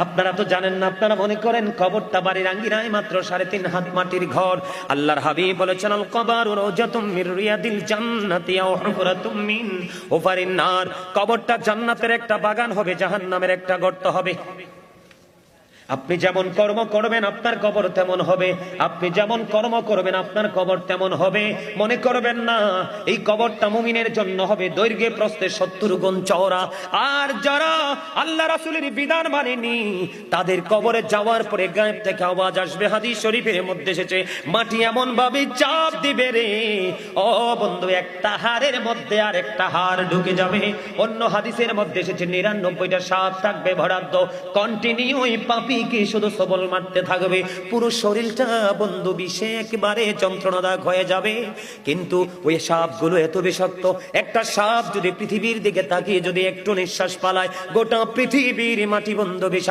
আপনারা তো জানেন না, আপনারা মনে করেন কবরটা বাড়ির আঙ্গিনায় মাত্র 3.5 হাত মাটির ঘর। আল্লাহর হাবিব বলেছেন, আল কবরু রাওজাতুম মির রিয়াদিল জান্নাতি আও হুফরাতুম মিন হুফারিন নার। কবরটা জান্নাতের একটা বাগান হবে, জাহান্নামের একটা গর্ত হবে। আপনি যেমন কর্ম করবেন আপনার কবর তেমন হবে, আপনি যেমন কর্ম করবেন আপনার কবর তেমন হবে। মনে করবেন না এই কবরটা মুমিনের জন্য হবে দৈর্ঘ্যে প্রস্থে 70 গুণ চওড়া। আর যারা আল্লাহ রাসূলের বিধান মানেনি তাদের কবরে যাওয়ার পরে গায়েব থেকে আওয়াজ আসবে, হাদিস শরীফের মধ্যে এসেছে, মাটি এমন ভাবে চাপ দিবে রে ও বন্ধু, একটা হাড়ের মধ্যে আর একটা হাড় ঢুকে যাবে। অন্য হাদিসের মধ্যে এসেছে 99টা সাপ থাকবে বরাদ্দ, কন্টিনিউ পাপি কি শুধু সবল মারতে থাকবে, পুরো শরীরটা বন্ধু বিষে একেবারে যন্ত্রণাদায়ক হয়ে যাবে। কিন্তু ওই সাপগুলো এত বিষাক্ত, একটা সাপ যদি পৃথিবীর দিকে তাকিয়ে যদি একটু নিঃশ্বাস পালায় গোটা পৃথিবীর মাটি বন্ধ বিষাক্ত।